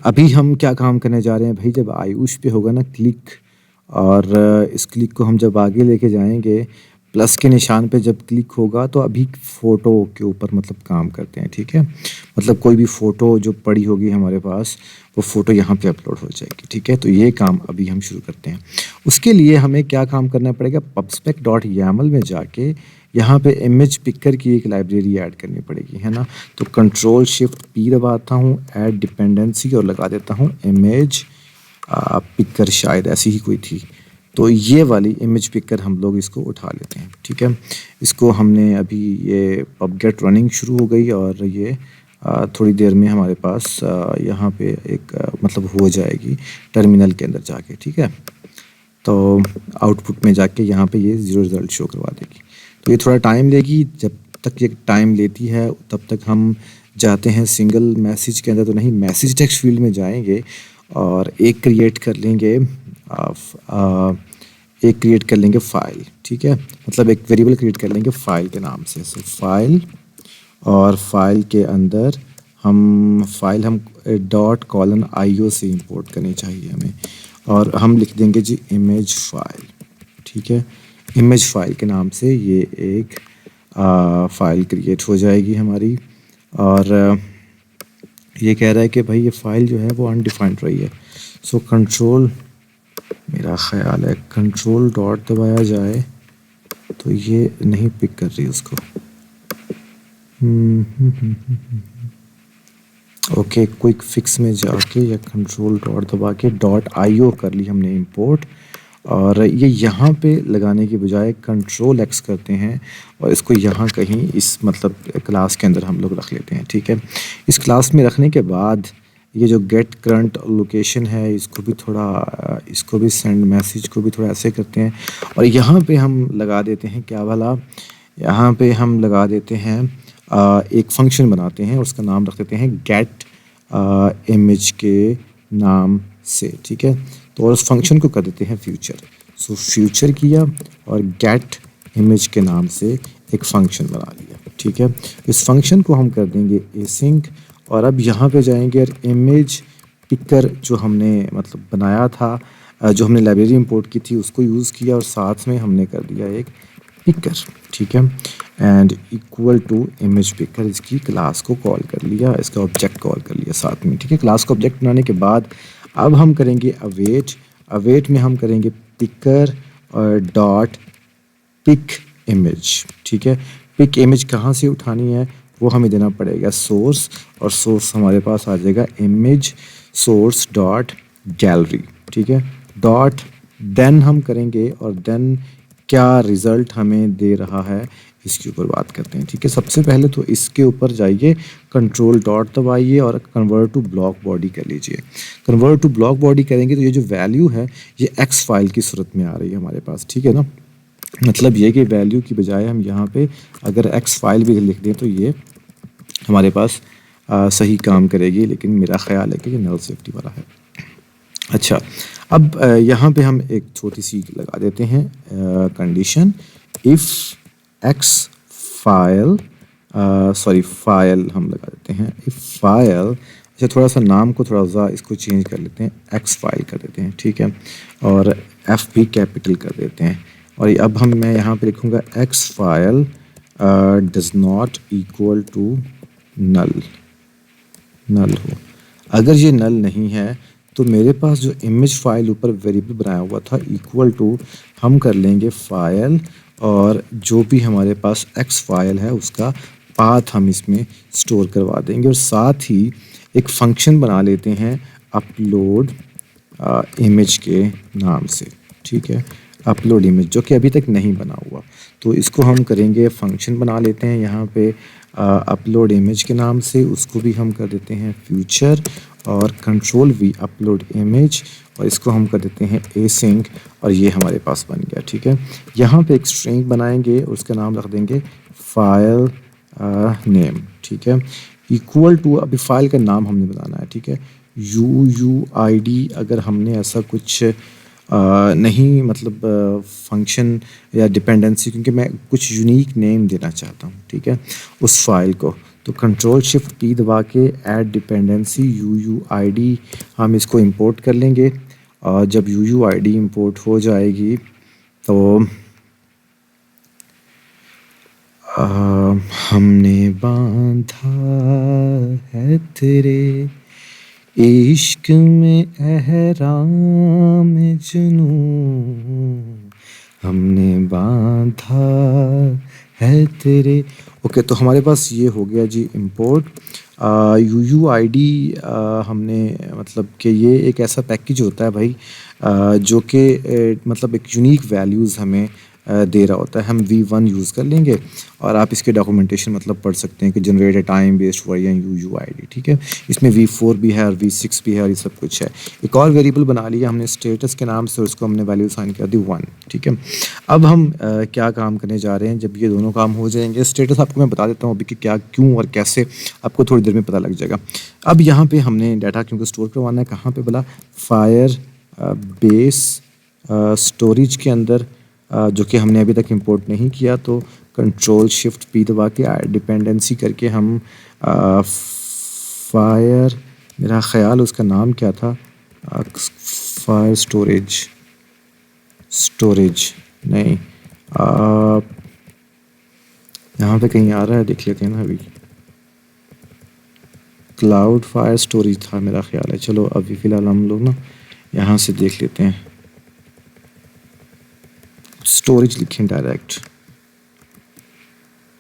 अभी हम क्या काम करने जा रहे हैं भाई, जब आयुष पे होगा ना क्लिक, और इस क्लिक को हम जब आगे लेके जाएंगे, प्लस के निशान पे जब क्लिक होगा तो अभी फ़ोटो के ऊपर मतलब काम करते हैं, ठीक है। मतलब कोई भी फ़ोटो जो पड़ी होगी हमारे पास, वो फ़ोटो यहाँ पे अपलोड हो जाएगी, ठीक है। तो ये काम अभी हम शुरू करते हैं। उसके लिए हमें क्या काम करना पड़ेगा, pubspec.yaml में जाके यहाँ पे इमेज पिकर की एक लाइब्रेरी ऐड करनी पड़ेगी, है ना। तो कंट्रोल शिफ्ट पी दबाता हूँ, ऐड डिपेंडेंसी, और लगा देता हूँ इमेज पिकर, शायद ऐसी ही कोई थी। तो ये वाली इमेज पिकर हम लोग इसको उठा लेते हैं, ठीक है। इसको हमने अभी, ये पबगेट रनिंग शुरू हो गई और ये थोड़ी देर में हमारे पास यहाँ पे एक मतलब हो जाएगी टर्मिनल के अंदर जाके, ठीक है। तो आउटपुट में जाके यहाँ पे ये ज़ीरो रिज़ल्ट शो करवा देगी। तो ये थोड़ा टाइम लेगी, जब तक ये टाइम लेती है तब तक हम जाते हैं सिंगल मैसेज के अंदर, तो नहीं, मैसेज टेक्स्ट फील्ड में जाएंगे और एक क्रिएट कर लेंगे फ़ाइल, ठीक है। मतलब एक वेरिएबल क्रिएट कर लेंगे फ़ाइल के नाम से। सो फाइल, और फाइल के अंदर हम .io से इंपोर्ट करनी चाहिए हमें, और हम लिख देंगे जी इमेज फाइल, ठीक है। इमेज फाइल के नाम से ये एक फ़ाइल क्रिएट हो जाएगी हमारी। और ये कह रहा है कि भाई ये फ़ाइल जो है वो अनडिफाइंड रही है। सो कंट्रोल, मेरा ख़्याल है कंट्रोल डॉट दबाया जाए तो ये नहीं पिक कर रही उसको। ओके, क्विक फिक्स में जाके या कंट्रोल डॉट दबा के .io कर ली हमने इंपोर्ट, और ये यहाँ पे लगाने की बजाय कंट्रोल X करते हैं और इसको यहाँ कहीं इस मतलब क्लास के अंदर हम लोग रख लेते हैं, ठीक है। इस क्लास में रखने के बाद ये जो गेट करंट लोकेशन है, इसको भी सेंड मैसेज को भी थोड़ा ऐसे करते हैं, और यहाँ पे हम लगा देते हैं क्या वाला, यहाँ पे हम लगा देते हैं एक फंक्शन बनाते हैं, उसका नाम रख देते हैं गेट इमेज के नाम से, ठीक है। तो और उस फंक्शन को कर देते हैं फ्यूचर। सो फ्यूचर किया और गेट इमेज के नाम से एक फंक्शन बना लिया, ठीक है। इस फंक्शन को हम कर देंगे एसिंक, और अब यहाँ पे जाएंगे और इमेज पिकर जो हमने मतलब बनाया था, जो हमने लाइब्रेरी इंपोर्ट की थी उसको यूज़ किया, और साथ में हमने कर दिया एक पिकर, ठीक है। And equal to image picker, इसकी क्लास को कॉल कर लिया, इसका ऑब्जेक्ट कॉल कर लिया साथ में, ठीक है। क्लास को ऑब्जेक्ट बनाने के बाद अब हम करेंगे अवेट में हम करेंगे पिकर और डॉट पिक इमेज, ठीक है। पिक इमेज कहाँ से उठानी है वो हमें देना पड़ेगा सोर्स, और सोर्स हमारे पास आ जाएगा इमेज सोर्स डॉट गैलरी, ठीक है। डॉट देन हम करेंगे, और देन क्या रिज़ल्ट हमें दे रहा है इसके ऊपर बात करते हैं, ठीक है। सबसे पहले तो इसके ऊपर जाइए, कंट्रोल डॉट दबाइए और कन्वर्ट टू ब्लॉक बॉडी कर लीजिए। कन्वर्ट टू ब्लॉक बॉडी करेंगे तो ये जो वैल्यू है ये एक्स फाइल की सूरत में आ रही है हमारे पास, ठीक है ना। मतलब ये कि वैल्यू की बजाय हम यहाँ पे अगर एक्स फाइल भी लिख दें तो ये हमारे पास सही काम करेगी, लेकिन मेरा ख्याल है कि ये नल सेफ्टी वाला है। अच्छा, अब यहाँ पे हम एक छोटी सी लगा देते हैं condition, if x file, file हम लगा देते हैं इफ़ फाइल। अच्छा, थोड़ा सा नाम को थोड़ा सा इसको चेंज कर लेते हैं, एक्स फाइल कर देते हैं, ठीक है। और एफ भी कैपिटल कर देते हैं, और अब मैं यहाँ पे लिखूँगा X file does not equal to null हो। अगर ये नल नहीं है तो मेरे पास जो इमेज फाइल ऊपर वेरिएबल बनाया हुआ था इक्वल टू, हम कर लेंगे फाइल, और जो भी हमारे पास एक्स फाइल है उसका पाथ हम इसमें स्टोर करवा देंगे, और साथ ही एक फंक्शन बना लेते हैं अपलोड इमेज के नाम से, ठीक है। अपलोड इमेज जो कि अभी तक नहीं बना हुआ, तो इसको हम करेंगे, फंक्शन बना लेते हैं यहाँ पे अपलोड इमेज के नाम से, उसको भी हम कर देते हैं फ्यूचर, और कंट्रोल वी अपलोड इमेज, और इसको हम कर देते हैं एसिंक, और ये हमारे पास बन गया, ठीक है। यहाँ पे एक स्ट्रिंग बनाएंगे और उसका नाम रख देंगे फाइल नेम, ठीक है। इक्वल टू, अभी फाइल का नाम हमने बताना है, ठीक है। UUID, अगर हमने ऐसा कुछ नहीं मतलब फंक्शन या डिपेंडेंसी, क्योंकि मैं कुछ यूनिक नेम देना चाहता हूँ, ठीक है, उस फाइल को, तो कंट्रोल शिफ्ट पी दबा के ऐड डिपेंडेंसी UUID हम इसको इंपोर्ट कर लेंगे। और जब UUID इंपोर्ट हो जाएगी तो हमने बांधा है तेरे इश्क में एहराम जुनून, हमने बांधा है तेरे। ओके, तो हमारे पास ये हो गया जी इंपोर्ट। UUID हमने मतलब कि ये एक ऐसा पैकेज होता है भाई जो कि मतलब एक यूनिक वैल्यूज़ हमें दे रहा होता है। हम V1 यूज़ कर लेंगे और आप इसके डॉक्यूमेंटेशन मतलब पढ़ सकते हैं कि generate a time based variable UUID, ठीक है। इसमें V4 भी है और V6 भी है और ये सब कुछ है। एक और वेरिएबल बना लिया हमने स्टेटस के नाम से, उसको हमने वैल्यू साइन कर दी 1, ठीक है। अब हम क्या काम करने जा रहे हैं जब ये दोनों काम हो जाएंगे। स्टेटस आपको मैं बता देता हूँ अभी कि क्या, क्यों और कैसे, आपको थोड़ी देर में पता लग जाएगा। अब यहाँ पे हमने डाटा क्योंकि स्टोर करवाना है, कहाँ पे बोला, फायर बेस स्टोरेज के अंदर, जो कि हमने अभी तक इंपोर्ट नहीं किया। तो कंट्रोल शिफ्ट पी दबा के डिपेंडेंसी करके हम फायर, मेरा ख्याल उसका नाम क्या था, फायर स्टोरेज नहीं, यहाँ पे कहीं आ रहा है, देख लेते हैं ना। अभी क्लाउड फायर स्टोरेज था मेरा ख्याल है। चलो अभी फ़िलहाल हम लोग ना यहाँ से देख लेते हैं। स्टोरेज लिखें डायरेक्ट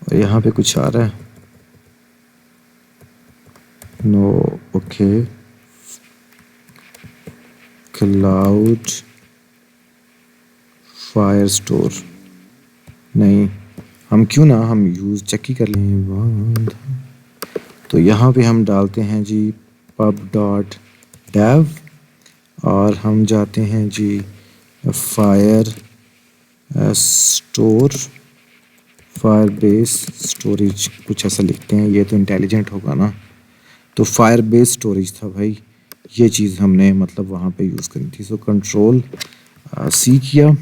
और यहाँ पे कुछ आ रहा है, no, okay, cloud Firestore नहीं, हम क्यों ना हम यूज़ चेक ही कर लें। तो यहाँ पे हम डालते हैं जी pub.dev और हम जाते हैं जी Firestore, Firebase storage, कुछ ऐसा लिखते हैं, ये तो इंटेलिजेंट होगा ना। तो फायर बेस स्टोरेज था भाई, ये चीज़ हमने मतलब वहाँ पे यूज़ करनी थी। सो कंट्रोल C किया,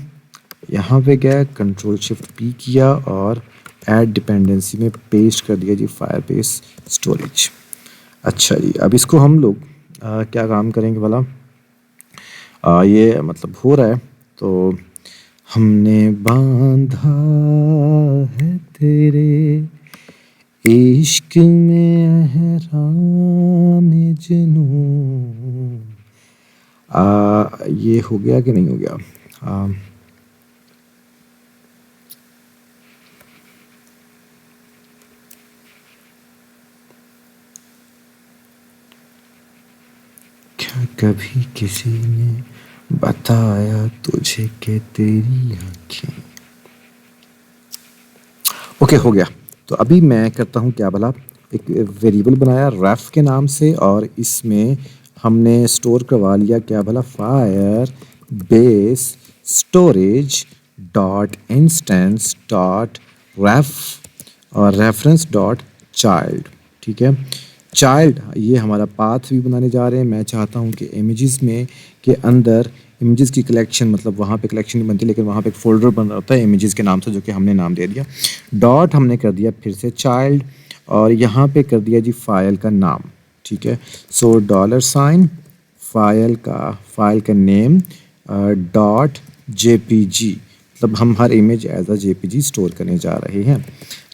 यहाँ पे गया, कंट्रोल शिफ्ट P किया और ऐड डिपेंडेंसी में पेस्ट कर दिया जी फायर बेस स्टोरेज। अच्छा जी, अब इसको हम लोग क्या काम करेंगे भला, ये मतलब हो रहा है। तो हमने बांधा है तेरे इश्क में एहराम जुनून, ये हो गया कि नहीं हो गया। क्या कभी किसी ने बताया तुझे कि तेरी आँखें, ओके हो गया। तो अभी मैं करता हूँ क्या भला, एक वेरिएबल बनाया रेफ के नाम से और इसमें हमने स्टोर करवा लिया क्या भला, Firebase storage dot instance dot ref और रेफरेंस डॉट चाइल्ड, ठीक है। चाइल्ड ये हमारा पाथ भी बनाने जा रहे हैं। मैं चाहता हूँ कि इमेजेस में के अंदर इमेजेस की कलेक्शन, मतलब वहाँ पे कलेक्शन नहीं बनती लेकिन वहाँ पे एक फोल्डर बन होता है इमेजेस के नाम से, जो कि हमने नाम दे दिया। डॉट हमने कर दिया फिर से चाइल्ड और यहाँ पे कर दिया जी फाइल का नाम, ठीक है। सो $, फाइल का नेम डॉट JPG, मतलब हम हर image as a JPG store करने जा रहे हैं।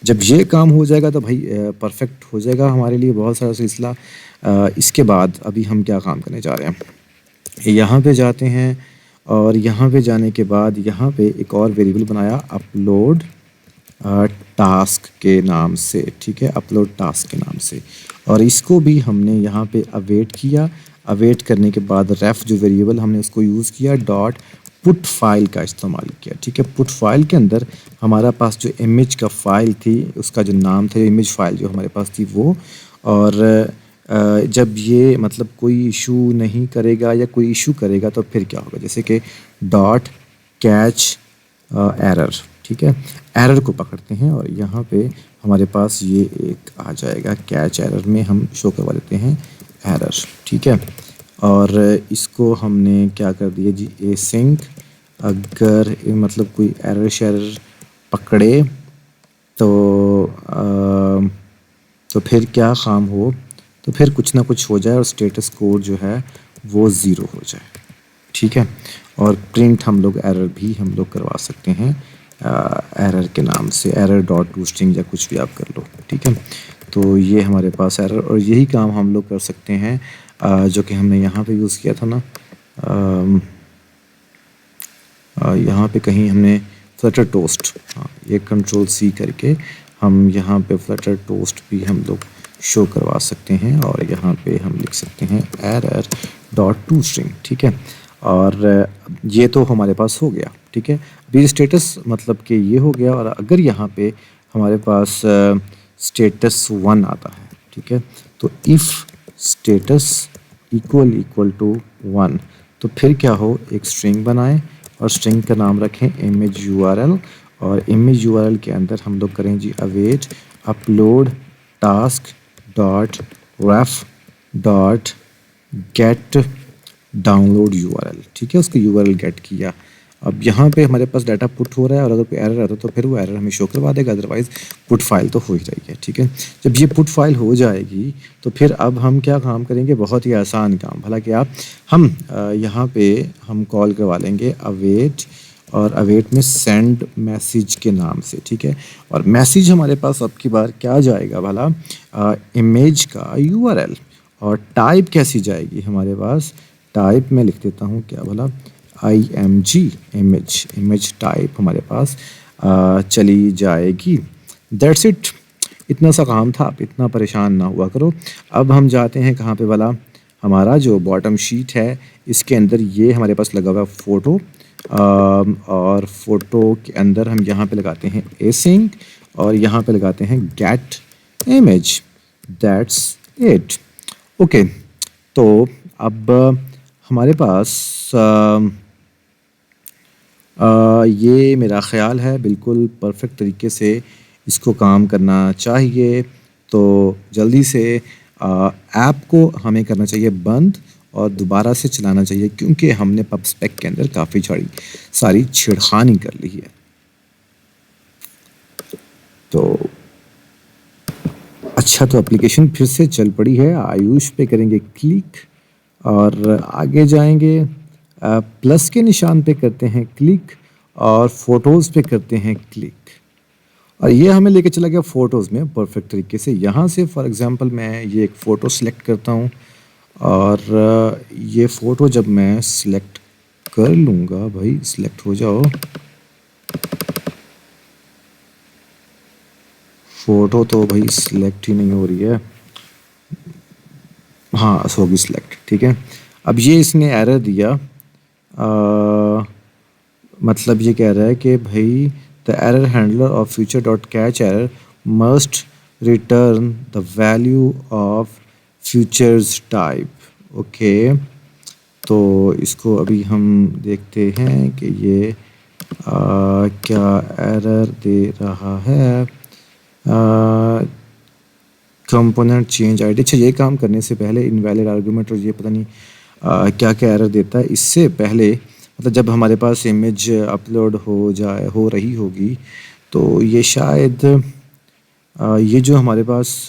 जब ये काम हो जाएगा तो भाई परफेक्ट हो जाएगा हमारे लिए बहुत सारा सिलसिला। इसके बाद अभी हम क्या काम करने जा रहे हैं, यहाँ पे जाते हैं और यहाँ पे जाने के बाद यहाँ पे एक और वेरिएबल बनाया अपलोड टास्क के नाम से, ठीक है, अपलोड टास्क के नाम से। और इसको भी हमने यहाँ पे अवेट किया। अवेट करने के बाद रेफ जो वेरिएबल हमने उसको यूज़ किया, डॉट पुट फाइल का इस्तेमाल किया, ठीक है। पुट फाइल के अंदर हमारा पास जो इमेज का फ़ाइल थी उसका जो नाम था, इमेज फ़ाइल जो हमारे पास थी वो। और जब ये मतलब कोई इशू नहीं करेगा या कोई इशू करेगा तो फिर क्या होगा, जैसे कि डॉट कैच एरर, ठीक है। एरर को पकड़ते हैं और यहाँ पे हमारे पास ये एक आ जाएगा, कैच एरर में हम शो करवा देते हैं एरर, ठीक है। और इसको हमने क्या कर दिया जी, एसिंक, अगर मतलब कोई एरर शेरर पकड़े तो तो फिर क्या काम हो, तो फिर कुछ ना कुछ हो जाए और स्टेटस कोड जो है वो ज़ीरो हो जाए, ठीक है। और प्रिंट हम लोग एरर भी हम लोग करवा सकते हैं एरर के नाम से, एरर डॉट टू स्ट्रिंग या कुछ भी आप कर लो, ठीक है। तो ये हमारे पास एरर, और यही काम हम लोग कर सकते हैं जो कि हमने यहाँ पे यूज़ किया था ना, यहाँ पे कहीं हमने फ्लटर टोस्ट, हाँ ये कंट्रोल सी करके हम यहाँ पे फ्लटर टोस्ट भी हम लोग शो करवा सकते हैं, और यहाँ पे हम लिख सकते हैं एरर डॉट टू स्ट्रिंग, ठीक है। और ये तो हमारे पास हो गया, ठीक है। अभी स्टेटस मतलब कि ये हो गया, और अगर यहाँ पे हमारे पास स्टेटस 1 आता है, ठीक है, तो if status equal equal to 1, तो फिर क्या हो, एक स्ट्रिंग बनाएं और स्ट्रिंग का नाम रखें इमेज यूआरएल, और इमेज यूआरएल के अंदर हम लोग करें जी अवेट अपलोड टास्क डॉट रेफ डॉट गेट डाउनलोड यूआरएल, ठीक है। उसको यूआरएल गेट किया। अब यहाँ पे हमारे पास डाटा पुट हो रहा है, और अगर कोई एरर आता है तो फिर वो एरर हमें शो करवा देगा, अदरवाइज पुट फाइल तो हो ही रही है, ठीक है। जब ये पुट फाइल हो जाएगी तो फिर अब हम क्या काम करेंगे, बहुत ही आसान काम, भला कि आप हम यहाँ पे हम कॉल करवा लेंगे अवेट, और अवेट में सेंड मैसेज के नाम से, ठीक है। और मैसेज हमारे पास अब की बार क्या जाएगा भला, इमेज का यूआरएल, और टाइप कैसी जाएगी हमारे पास, टाइप में लिख देता हूँ क्या भला, img इमेज, इमेज टाइप हमारे पास चली जाएगी। दैट्स इट, इतना सा काम था, आप इतना परेशान ना हुआ करो। अब हम जाते हैं कहाँ पे भला, हमारा जो बॉटम शीट है इसके अंदर ये हमारे पास लगा हुआ है फ़ोटो, और फोटो के अंदर हम यहाँ पे लगाते हैं एसिंक, और यहाँ पे लगाते हैं get image, that's it. Okay, तो अब हमारे पास ये मेरा ख़्याल है बिल्कुल परफेक्ट तरीके से इसको काम करना चाहिए। तो जल्दी से ऐप को हमें करना चाहिए बंद और दोबारा से चलाना चाहिए, क्योंकि हमने पब स्पेक के अंदर काफ़ी सारी छेड़खानी कर ली है। तो अच्छा, तो एप्लीकेशन फिर से चल पड़ी है। आयुष पे करेंगे क्लिक और आगे जाएंगे, प्लस के निशान पे करते हैं क्लिक, और फोटोज़ पे करते हैं क्लिक, और ये हमें लेके चला गया फ़ोटोज़ में परफेक्ट तरीके से। यहाँ से फॉर एग्ज़ाम्पल मैं ये एक फ़ोटो सेलेक्ट करता हूँ, और ये फ़ोटो जब मैं सिलेक्ट कर लूँगा, भाई सिलेक्ट हो जाओ, फ़ोटो तो भाई सिलेक्ट ही नहीं हो रही है, हाँ होगी सिलेक्ट, ठीक है। अब ये इसने एरर दिया, मतलब ये कह रहा है कि भाई the error handler of future dot catch error must return the value of futures type. Okay, तो इसको अभी हम देखते हैं कि ये क्या एरर दे रहा है। कंपोनेंट चेंज आईडी, अच्छा ये काम करने से पहले इनवैलिड आर्गुमेंट और ये पता नहीं क्या क्या एरर देता है, इससे पहले मतलब जब हमारे पास इमेज अपलोड हो रही होगी, तो ये शायद ये जो हमारे पास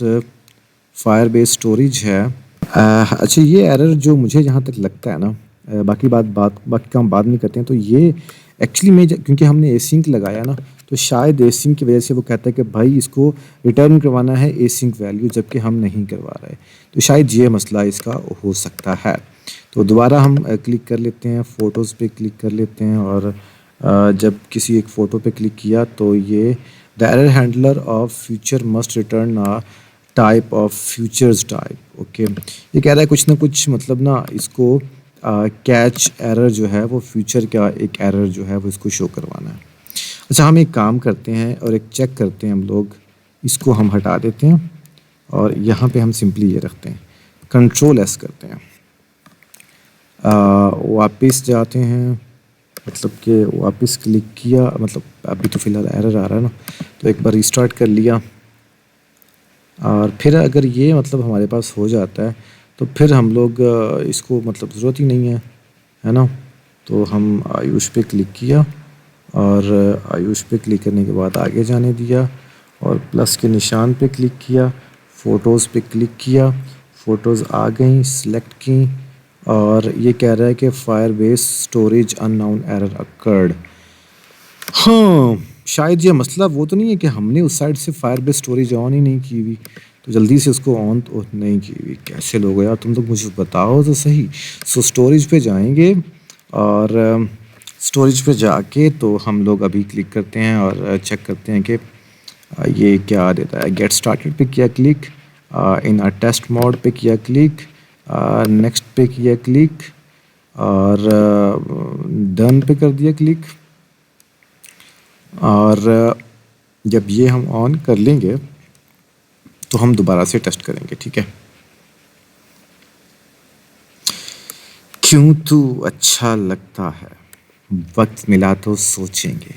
फायरबेस स्टोरेज है, अच्छा ये एरर जो मुझे जहाँ तक लगता है ना, बाकी काम बाद में करते हैं, तो ये एक्चुअली में क्योंकि हमने एसिंक लगाया ना, तो शायद एसिंक की वजह से वो कहता है कि भाई इसको रिटर्न करवाना है एसिंक वैल्यू, जबकि हम नहीं करवा रहे, तो शायद ये मसला इसका हो सकता है। तो दोबारा हम क्लिक कर लेते हैं, फ़ोटोज़ पे क्लिक कर लेते हैं, और जब किसी एक फ़ोटो पे क्लिक किया तो ये the error handler of future must return a type of futures type. Okay, ये कह रहा है कुछ ना कुछ, मतलब ना इसको कैच एरर जो है वो फ्यूचर का एक एरर जो है वो इसको शो करवाना है। अच्छा, हम एक काम करते हैं और एक चेक करते हैं हम लोग, इसको हम हटा देते हैं और यहाँ पे हम सिंपली ये रखते हैं, कंट्रोल एस करते हैं, वापस जाते हैं, मतलब कि वापस क्लिक किया, मतलब अभी तो फ़िलहाल एरर आ रहा है ना, तो एक बार रिस्टार्ट कर लिया, और फिर अगर ये मतलब हमारे पास हो जाता है तो फिर हम लोग इसको मतलब ज़रूरत ही नहीं है ना। तो हम आयुष पे क्लिक किया, और आयुष पे क्लिक करने के बाद आगे जाने दिया, और प्लस के निशान पे क्लिक किया, फ़ोटोज़ पे क्लिक किया, फ़ोटोज़ आ गई, सिलेक्ट की और ये कह रहा है कि Firebase storage unknown error occurred. हाँ, शायद ये मसला वो तो नहीं है कि हमने उस साइड से फायरबेस स्टोरेज ऑन ही नहीं की हुई, तो जल्दी से उसको ऑन तो नहीं की हुई। कैसे लोग हो यार, तुम तो मुझे बताओ तो सही। सो स्टोरेज पे जाएंगे और स्टोरेज पे जाके तो हम लोग अभी क्लिक करते हैं और चेक करते हैं कि ये क्या देता है। गेट स्टार्टेड पे किया click, in a test mode पे किया क्लिक, नेक्स्ट पे किया क्लिक और डन पे कर दिया क्लिक। और जब ये हम ऑन कर लेंगे तो हम दोबारा से टेस्ट करेंगे, ठीक है। क्यों तू अच्छा लगता है, वक्त मिला तो सोचेंगे,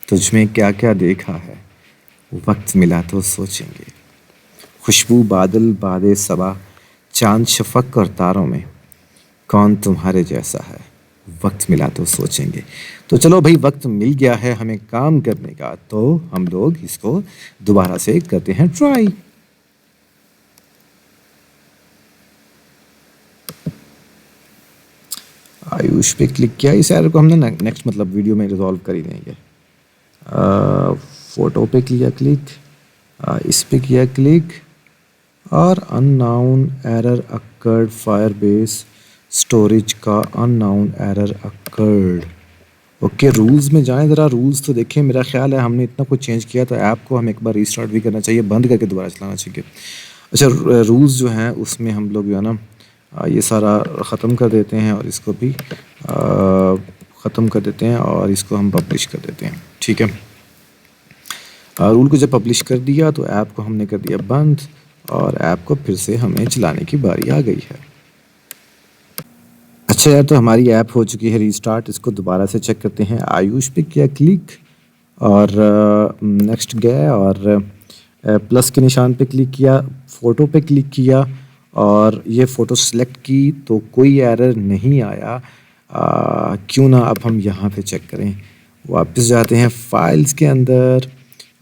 तुझ में क्या क्या देखा है, वक्त मिला तो सोचेंगे। खुशबू बादल बादे सबा, चांद शफक और तारों में, कौन तुम्हारे जैसा है, वक्त मिला तो सोचेंगे। तो चलो भाई, वक्त मिल गया है हमें काम करने का, तो हम लोग इसको दोबारा से करते हैं ट्राई। आयुष पे क्लिक किया, इस एरर को हमने नेक्स्ट मतलब वीडियो में रिजॉल्व कर ही देंगे। फ़ोटो पे किया क्लिक, इस पे किया क्लिक और unknown error occurred, Firebase storage का unknown error occurred. Okay, rules में जाएं ज़रा, रूल्स तो देखें। मेरा ख्याल है हमने इतना कुछ चेंज किया तो ऐप को हमें एक बार रीस्टार्ट भी करना चाहिए, बंद करके दोबारा चलाना चाहिए। अच्छा, रूल्स जो हैं उसमें हम लोग जो है ना ये सारा ख़त्म कर देते हैं और इसको भी ख़त्म कर देते हैं और इसको हम पब्लिश कर देते हैं, ठीक है। रूल को जब पब्लिश कर दिया तो ऐप को हमने कर दिया बंद और ऐप को फिर से हमें चलाने की बारी आ गई है। अच्छा यार, तो हमारी ऐप हो चुकी है रीस्टार्ट। इसको दोबारा से चेक करते हैं। आयुष पे किया क्लिक और नेक्स्ट गए और प्लस के निशान पे क्लिक किया, फ़ोटो पे क्लिक किया और ये फ़ोटो सेलेक्ट की तो कोई एरर नहीं आया। क्यों ना अब हम यहाँ पे चेक करें। वापस जाते हैं फाइल्स के अंदर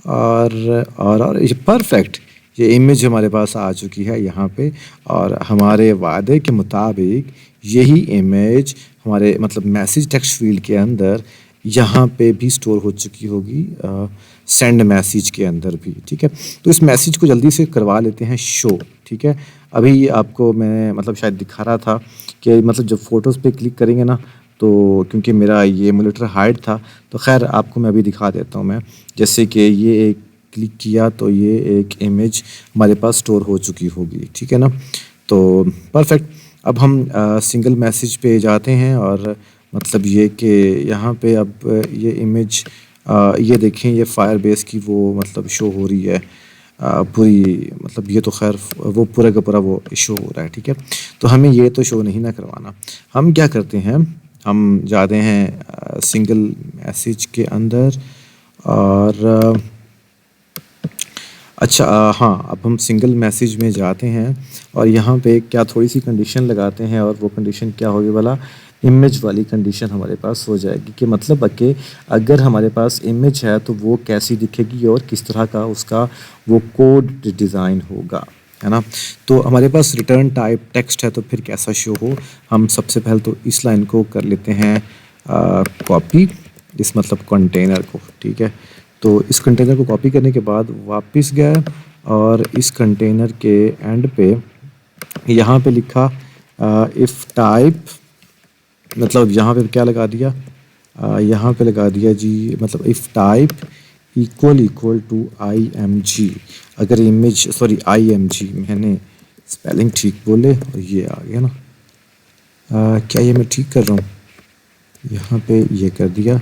और ये परफेक्ट, ये इमेज हमारे पास आ चुकी है यहाँ पे और हमारे वादे के मुताबिक यही इमेज हमारे मतलब मैसेज टेक्स्ट फील्ड के अंदर यहाँ पे भी स्टोर हो चुकी होगी, सेंड मैसेज के अंदर भी, ठीक है। तो इस मैसेज को जल्दी से करवा लेते हैं शो, ठीक है। अभी आपको मैं मतलब शायद दिखा रहा था कि मतलब जब फ़ोटोज़ पे क्लिक करेंगे ना, तो क्योंकि मेरा ये एमुलेटर हाइड था तो खैर आपको मैं अभी दिखा देता हूँ मैं। जैसे कि ये एक क्लिक किया तो ये एक इमेज हमारे पास स्टोर हो चुकी होगी, ठीक है ना। तो परफेक्ट। अब हम सिंगल मैसेज पे जाते हैं और मतलब ये कि यहाँ पे अब ये इमेज ये देखें, ये फायरबेस की वो मतलब शो हो रही है पूरी, मतलब ये तो खैर वो पूरा का पूरा वो शो हो रहा है, ठीक है। तो हमें ये तो शो नहीं ना करवाना। हम क्या करते हैं, हम जाते हैं सिंगल मैसेज के अंदर और अच्छा हाँ, अब हम सिंगल मैसेज में जाते हैं और यहाँ पे क्या थोड़ी सी कंडीशन लगाते हैं और वो कंडीशन क्या होगी वाला, इमेज वाली कंडीशन हमारे पास हो जाएगी कि मतलब कि अगर हमारे पास इमेज है तो वो कैसी दिखेगी और किस तरह का उसका वो कोड डिज़ाइन होगा, है ना। तो हमारे पास रिटर्न टाइप टेक्स्ट है तो फिर कैसा शो हो। हम सबसे पहले तो इस लाइन को कर लेते हैं कॉपी, इस मतलब कंटेनर को, ठीक है। तो इस कंटेनर को कॉपी करने के बाद वापस गए और इस कंटेनर के एंड पे यहाँ पे लिखा इफ़ टाइप, मतलब यहाँ पे क्या लगा दिया, यहाँ पे लगा दिया जी मतलब if type equal to I M G. अगर इमेज सॉरी आई एम जी, मैंने स्पेलिंग ठीक बोले और ये आ गया ना। क्या ये मैं ठीक कर रहा हूँ, यहाँ पे ये कर दिया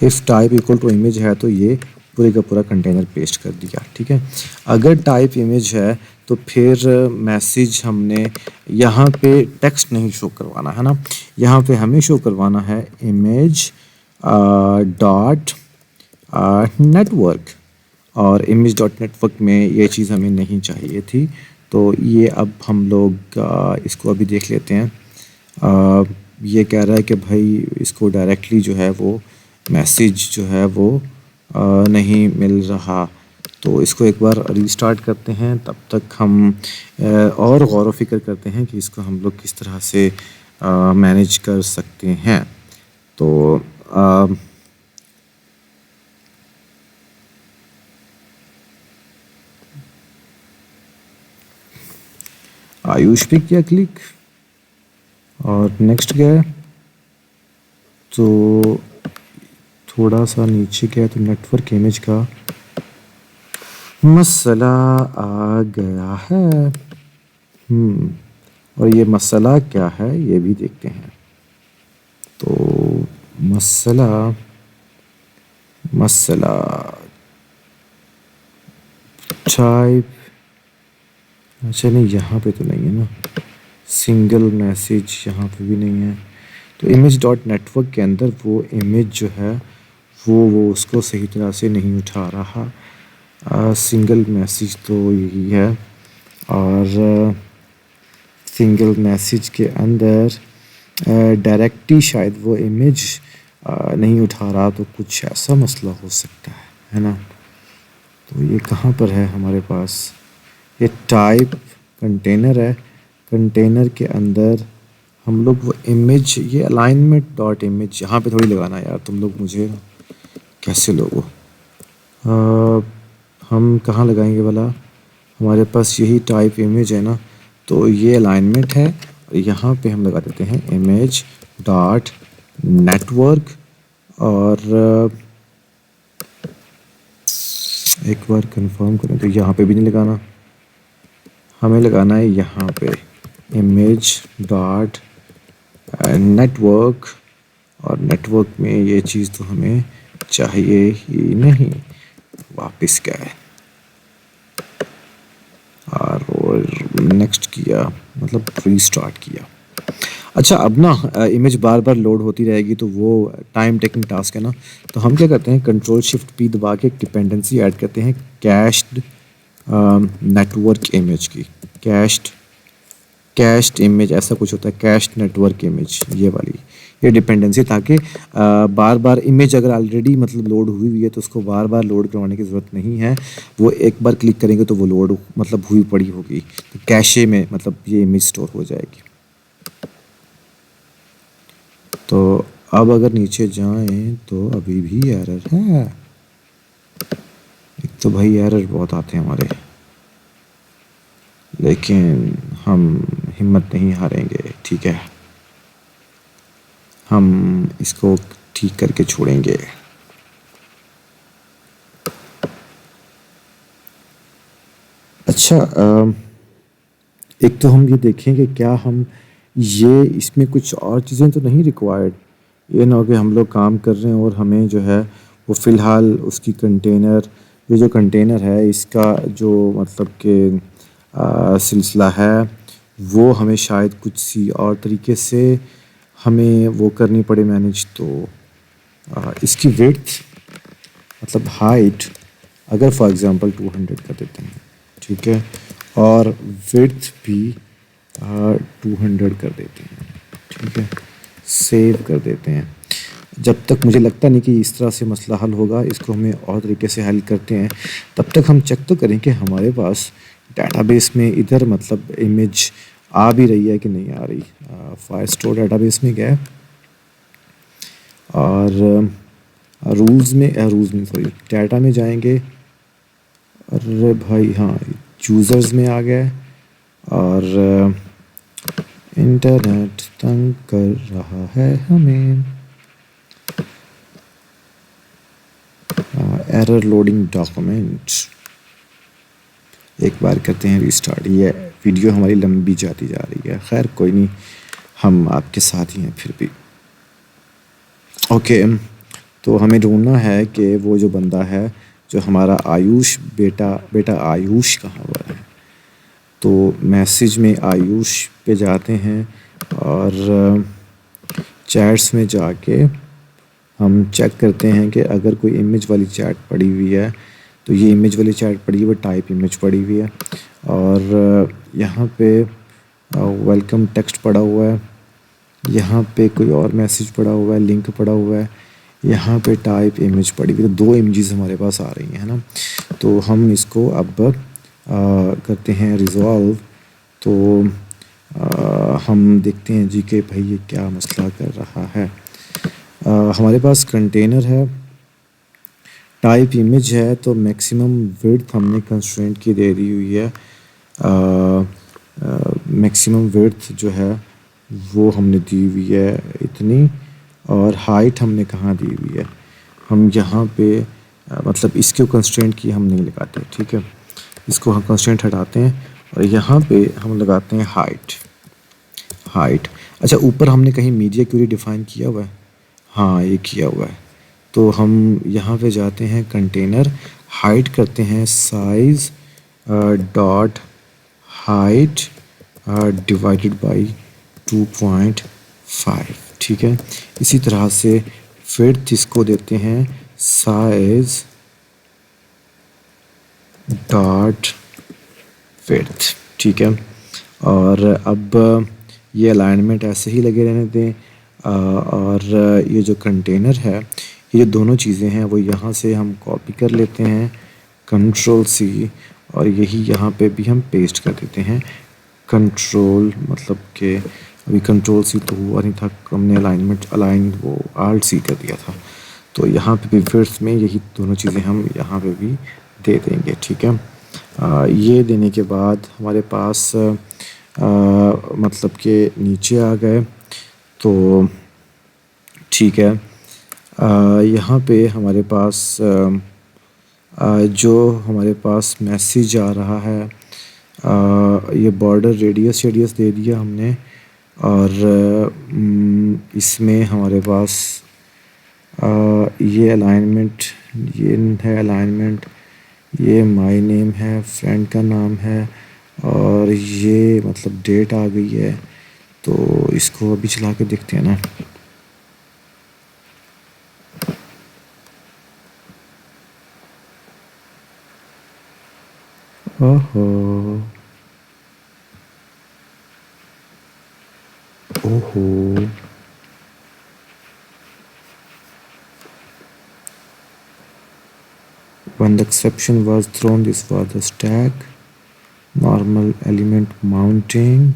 if type equal to image है तो ये पूरे का पूरा कंटेनर पेस्ट कर दिया, ठीक है। अगर टाइप इमेज है तो फिर मैसेज हमने यहाँ पे टेक्स्ट नहीं शो करवाना है ना, यहाँ पे हमें शो करवाना है इमेज डॉट नेटवर्क और इमेज डॉट नेटवर्क में ये चीज़ हमें नहीं चाहिए थी। तो ये अब हम लोग इसको अभी देख लेते हैं। ये कह रहा है कि भाई इसको डायरेक्टली जो है वो मैसेज जो है वो नहीं मिल रहा। तो इसको एक बार रीस्टार्ट करते हैं, तब तक हम और गौर व फिक्र करते हैं कि इसको हम लोग किस तरह से मैनेज कर सकते हैं। तो आयुष पे किया क्लिक और नेक्स्ट गया, तो थोड़ा सा नीचे गया तो नेटवर्क इमेज का मसला आ गया है। और ये मसला क्या है ये भी देखते हैं। तो मसला टाइप, अच्छा नहीं यहाँ पे तो नहीं है ना, सिंगल मैसेज यहाँ पे भी नहीं है। तो इमेज डॉट नेटवर्क के अंदर वो इमेज जो है वो उसको सही तरह से नहीं उठा रहा। सिंगल मैसेज तो यही है, और सिंगल मैसेज के अंदर डायरेक्टली शायद वो इमेज नहीं उठा रहा, तो कुछ ऐसा मसला हो सकता है ना। तो ये कहाँ पर है हमारे पास, ये टाइप कंटेनर है, कंटेनर के अंदर हम लोग वो इमेज, ये अलाइनमेंट डॉट इमेज यहाँ पे थोड़ी लगाना यार, तुम लोग मुझे कैसे लोगो। हम कहाँ लगाएंगे वाला, हमारे पास यही टाइप इमेज है ना, तो ये अलाइनमेंट है। और यहाँ पे हम लगा देते हैं इमेज डॉट नेटवर्क, और एक बार कंफर्म करें तो यहाँ पे भी नहीं लगाना, हमें लगाना है यहाँ पे इमेज डॉट नेटवर्क, और नेटवर्क में ये चीज़ तो हमें चाहिए ही नहीं। वापस क्या है, और नेक्स्ट किया मतलब रीस्टार्ट किया। अच्छा अब ना इमेज बार बार लोड होती रहेगी तो वो टाइम टेकिंग टास्क है ना, तो हम क्या करते हैं कंट्रोल शिफ्ट पी दबा के एक डिपेंडेंसी ऐड करते हैं कैश्ड नेटवर्क इमेज की, कैश्ड इमेज ऐसा कुछ होता है, कैश्ड नेटवर्क इमेज, ये वाली ये डिपेंडेंसी, ताकि बार बार इमेज अगर ऑलरेडी मतलब लोड हुई हुई है तो उसको बार बार लोड करवाने की ज़रूरत नहीं है, वो एक बार क्लिक करेंगे तो वो लोड मतलब हुई पड़ी होगी, तो कैशे में मतलब ये इमेज स्टोर हो जाएगी। तो अब अगर नीचे जाएं तो अभी भी एरर है, एक तो भाई एरर बहुत आते हैं हमारे, लेकिन हम हिम्मत नहीं हारेंगे, ठीक है, हम इसको ठीक करके छोड़ेंगे। अच्छा एक तो हम ये देखें कि क्या हम ये इसमें कुछ और चीज़ें तो नहीं रिक्वायर्ड, ये ना हो कि हम लोग काम कर रहे हैं और हमें जो है वो फ़िलहाल उसकी कंटेनर, ये जो कंटेनर है इसका जो मतलब कि सिलसिला है वो हमें शायद कुछ सी और तरीके से हमें वो करनी पड़े मैनेज। तो इसकी विड्थ मतलब हाइट अगर फॉर एग्ज़ाम्पल 200 कर देते हैं, ठीक है, और विड्थ भी 200 कर देते हैं, ठीक है, सेव कर देते हैं। जब तक मुझे लगता नहीं कि इस तरह से मसला हल होगा, इसको हमें और तरीके से हल करते हैं, तब तक हम चेक तो करें कि हमारे पास डेटाबेस में इधर मतलब इमेज आ भी रही है कि नहीं आ रही। फायरस्टोर डेटाबेस में गया और रूल्स में सॉरी डाटा में जाएंगे, अरे भाई हाँ यूज़र्स में आ गए, और इंटरनेट तंग कर रहा है हमें, एरर लोडिंग डॉक्यूमेंट, एक बार करते हैं रीस्टार्ट। ये वीडियो हमारी लंबी जाती जा रही है, खैर कोई नहीं, हम आपके साथ ही हैं फिर भी। ओके तो हमें ढूंढना है कि वो जो बंदा है जो हमारा आयुष बेटा आयुष कहाँ हुआ है। तो मैसेज में आयुष पे जाते हैं और चैट्स में जाके हम चेक करते हैं कि अगर कोई इमेज वाली चैट पड़ी हुई है तो ये इमेज वाली चैट पड़ी हुई है, टाइप इमेज पड़ी हुई है, और यहाँ पे वेलकम टेक्स्ट पड़ा हुआ है, यहाँ पे कोई और मैसेज पड़ा हुआ है, लिंक पड़ा हुआ है, यहाँ पे टाइप इमेज पड़ी हुई है, तो 2 इमेजेस हमारे पास आ रही हैं, है ना। तो हम इसको अब करते हैं रिज़ॉल्व। तो हम देखते हैं जी कि भाई ये क्या मसला कर रहा है। हमारे पास कंटेनर है, टाइप इमेज है, तो मैक्सिमम विड्थ हमने कंस्ट्रेंट की दे दी हुई है। मैक्सिमम विड्थ जो है वो हमने दी हुई है इतनी, और हाइट हमने कहाँ दी हुई है, हम यहाँ पे मतलब इसके कंस्ट्रेंट की हम नहीं लगाते, ठीक है। इसको हम कंस्ट्रेंट हटाते हैं और यहाँ पे हम लगाते हैं हाइट। अच्छा, ऊपर हमने कहीं मीडिया क्यूरी डिफ़ाइन किया हुआ है? हाँ, ये किया हुआ है। तो हम यहाँ पे जाते हैं कंटेनर, हाइट करते हैं size dot height divided by 2.5, ठीक है। इसी तरह से विड्थ इसको देते हैं साइज़ डॉट विड्थ, ठीक है। और अब ये अलाइनमेंट ऐसे ही लगे रहने दें। और ये जो कंटेनर है, ये दोनों चीज़ें हैं वो यहाँ से हम कॉपी कर लेते हैं, Ctrl+C, और यही यहाँ पे भी हम पेस्ट कर देते हैं। कंट्रोल मतलब कि अभी Ctrl+C तो हुआ नहीं था, हमने अलाइन वो Alt+C कर दिया था। तो यहाँ पे भी विड्थ में यही दोनों चीज़ें हम यहाँ पे भी दे देंगे, ठीक है। ये देने के बाद हमारे पास मतलब कि नीचे आ गए, तो ठीक है। यहाँ पे हमारे पास जो हमारे पास मैसेज आ रहा है, ये बॉर्डर रेडियस दे दिया हमने, और इसमें हमारे पास ये अलाइनमेंट, ये है अलाइनमेंट, ये माय नेम है, फ्रेंड का नाम है, और ये मतलब डेट आ गई है। तो इसको अभी चला के देखते हैं ना। ओहो ओहो, when the exception was thrown, this was the stack, normal element mounting,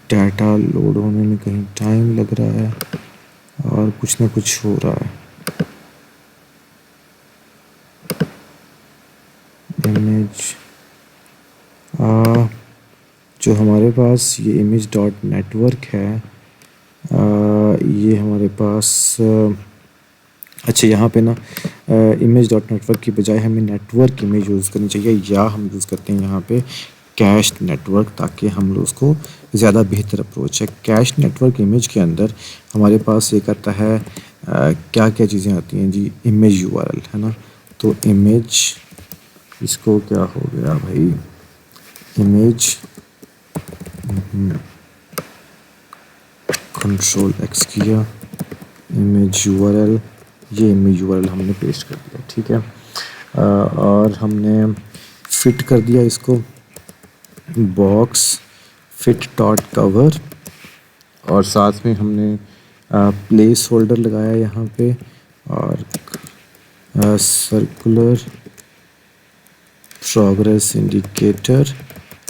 data load होने में कहीं टाइम लग रहा है और कुछ ना कुछ हो रहा है। इमेज जो हमारे पास ये इमेज डॉट नेटवर्क है, ये हमारे पास अच्छा, यहाँ पे ना इमेज डॉट नेटवर्क की बजाय हमें नेटवर्क इमेज यूज़ करनी चाहिए, या हम यूज़ करते हैं यहाँ पे कैश नेटवर्क, ताकि हम लोग उसको ज़्यादा बेहतर अप्रोच है। कैश नेटवर्क इमेज के अंदर हमारे पास एक आता है क्या क्या चीज़ें आती हैं जी, इमेज यूआरएल है ना। तो इमेज, इसको क्या हो गया भाई, इमेज Ctrl+X किया, इमेज यूआरएल, ये इमेज यूआरएल हमने पेस्ट कर दिया, ठीक है। और हमने फिट कर दिया इसको बॉक्स फिट डॉट कवर, और साथ में हमने प्लेस होल्डर लगाया यहाँ पे, और सर्कुलर प्रोग्रेस इंडिकेटर।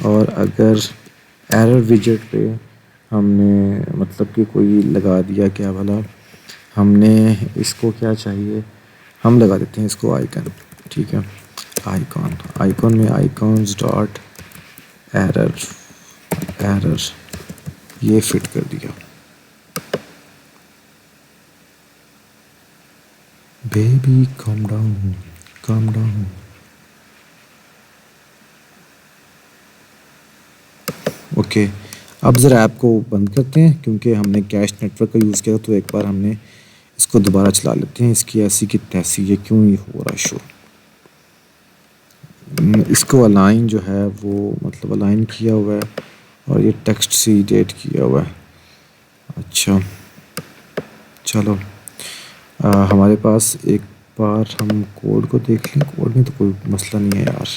और अगर एरर विजेट पे हमने मतलब कि कोई लगा दिया, क्या भला, हमने इसको क्या चाहिए, हम लगा देते हैं इसको आइकन, ठीक है। आइकॉन में आइकॉन्स डॉट एरर ये फिट कर दिया। Baby calm down. ओके, अब ज़रा ऐप को बंद करते हैं, क्योंकि हमने कैश नेटवर्क का यूज़ किया, तो एक बार हमने इसको दोबारा चला लेते हैं। इसकी ऐसी की तैसी, ये क्यों ही हो रहा शो। इसको अलाइन जो है वो मतलब अलाइन किया हुआ है, और ये टेक्स्ट सी डेट किया हुआ है। अच्छा चलो, हमारे पास एक बार हम कोड को देख लें। कोड में तो कोई मसला नहीं है यार।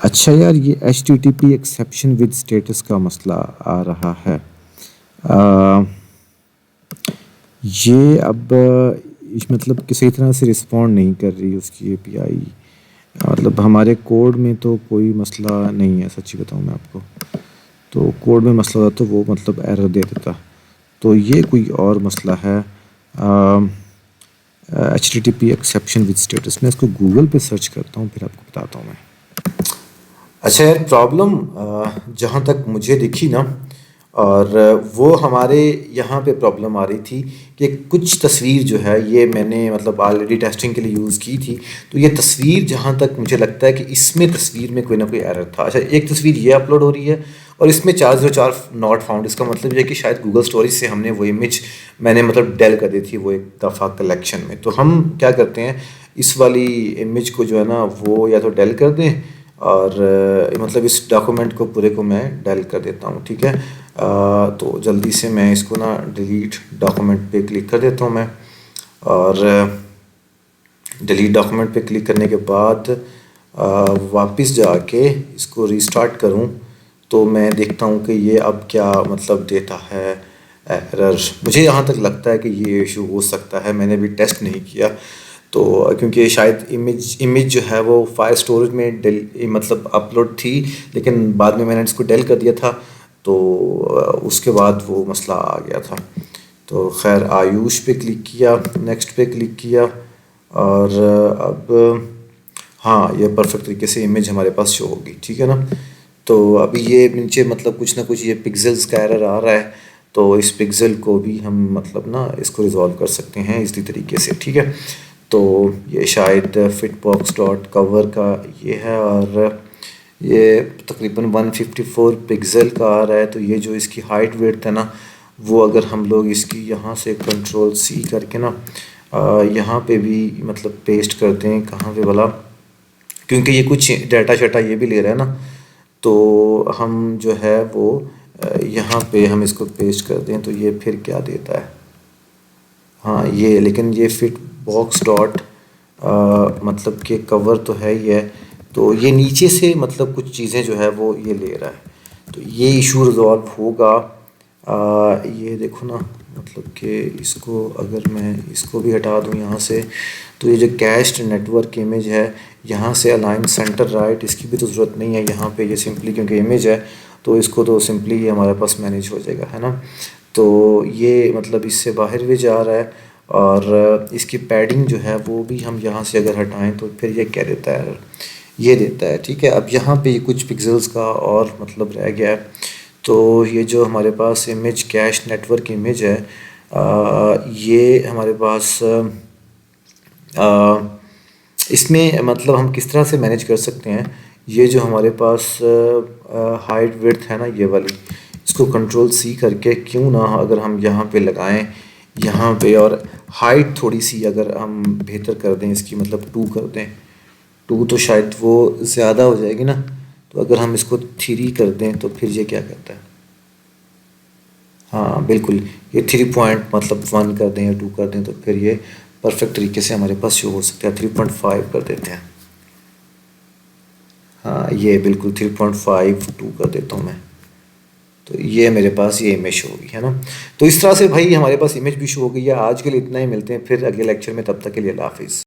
अच्छा यार, ये HTTP एक्सेप्शन विद स्टेटस का मसला आ रहा है। ये अब मतलब किसी तरह से रिस्पॉन्ड नहीं कर रही उसकी एपीआई। मतलब हमारे कोड में तो कोई मसला नहीं है, सच्ची बताऊँ मैं आपको। तो कोड में मसला होता तो वो मतलब एरर दे देता। तो ये कोई और मसला है। HTTP एक्सेप्शन विद स्टेटस, मैं इसको गूगल पे सर्च करता हूँ फिर आपको बताता हूँ मैं। अच्छा यार, प्रॉब्लम जहाँ तक मुझे दिखी ना, और वो हमारे यहाँ पे प्रॉब्लम आ रही थी कि कुछ तस्वीर जो है ये मैंने मतलब ऑलरेडी टेस्टिंग के लिए यूज़ की थी। तो ये तस्वीर जहाँ तक मुझे लगता है कि इसमें तस्वीर में कोई ना कोई एरर था। अच्छा, एक तस्वीर ये अपलोड हो रही है और इसमें 404 नॉट फाउंड। इसका मतलब ये है कि शायद गूगल स्टोरेज से हमने वो इमेज मैंने मतलब डेल कर दी थी वो एक दफ़ा कलेक्शन में। तो हम क्या करते हैं, इस वाली इमेज को जो है ना वो या तो डेल कर दें, और मतलब इस डॉक्यूमेंट को पूरे को मैं डेल कर देता हूँ, ठीक है। तो जल्दी से मैं इसको ना डिलीट डॉक्यूमेंट पे क्लिक कर देता हूँ मैं, और डिलीट डॉक्यूमेंट पे क्लिक करने के बाद वापस जाके इसको रीस्टार्ट करूँ तो मैं देखता हूँ कि ये अब क्या मतलब देता है एरर। मुझे यहाँ तक लगता है कि ये इशू हो सकता है, मैंने भी टेस्ट नहीं किया। तो क्योंकि शायद इमेज जो है वो फाइल स्टोरेज में मतलब अपलोड थी, लेकिन बाद में मैंने इसको डेल कर दिया था। तो उसके बाद वो मसला आ गया था। तो खैर आयुष पे क्लिक किया, नेक्स्ट पे क्लिक किया, और अब हाँ, ये परफेक्ट तरीके से इमेज हमारे पास शो होगी, ठीक है ना। तो अभी ये नीचे मतलब कुछ ना कुछ ये पिक्सेल्स का एरर आ रहा है। तो इस पिक्सल को भी हम मतलब ना इसको रिजॉल्व कर सकते हैं इसी तरीके से, ठीक है। तो ये शायद फिटबॉक्स डॉट कवर का ये है, और ये तकरीबन 154 पिक्सल का आ रहा है। तो ये जो इसकी हाइट वेट है ना, वो अगर हम लोग इसकी यहाँ से कंट्रोल सी करके ना यहाँ पे भी मतलब पेस्ट करते हैं, कहाँ पे भला, क्योंकि ये कुछ डाटा शाटा ये भी ले रहा है ना। तो हम जो है वो यहाँ पे हम इसको पेस्ट कर दें तो ये फिर क्या देता है। हाँ ये, लेकिन ये फिट बॉक्स डॉट मतलब कि कवर तो है ही है। तो ये नीचे से मतलब कुछ चीज़ें जो है वो ये ले रहा है। तो ये इशू रिजॉल्व होगा। ये देखो ना, मतलब कि इसको अगर मैं इसको भी हटा दूँ यहाँ से, तो ये जो कैश्ड नेटवर्क इमेज है, यहाँ से अलाइन सेंटर राइट, इसकी भी तो ज़रूरत नहीं है यहाँ पे। ये सिंपली क्योंकि इमेज है तो इसको तो सिंपली ये हमारे पास मैनेज हो जाएगा, है ना। तो ये मतलब इससे बाहर भी जा रहा है, और इसकी पैडिंग जो है वो भी हम यहाँ से अगर हटाएं तो फिर ये क्या देता है, ये देता है, ठीक है। अब यहाँ पे कुछ पिक्सेल्स का और मतलब रह गया है। तो ये जो हमारे पास इमेज कैश नेटवर्क इमेज है, ये हमारे पास इसमें मतलब हम किस तरह से मैनेज कर सकते हैं। ये जो हमारे पास हाइट विड्थ है ना ये वाली, इसको कंट्रोल सी करके क्यों ना अगर हम यहाँ पे लगाएं यहाँ पे, और हाइट थोड़ी सी अगर हम बेहतर कर दें इसकी, मतलब 2 कर दें। 2 तो शायद वो ज़्यादा हो जाएगी ना। तो अगर हम इसको 3 कर दें तो फिर ये क्या करता है। हाँ बिल्कुल, ये 3 पॉइंट मतलब 1 कर दें या 2 कर दें तो फिर ये परफेक्ट तरीके से हमारे पास शो हो सकता है। 3.5 कर देते हैं। हाँ ये बिल्कुल 3.52 कर देता हूँ मैं। तो ये मेरे पास ये इमेज शो होगी, है ना। तो इस तरह से भाई हमारे पास इमेज भी शो हो गई है। आज के लिए इतना ही, मिलते हैं फिर अगले लेक्चर में, तब तक के लिए अल्लाह हाफिज़।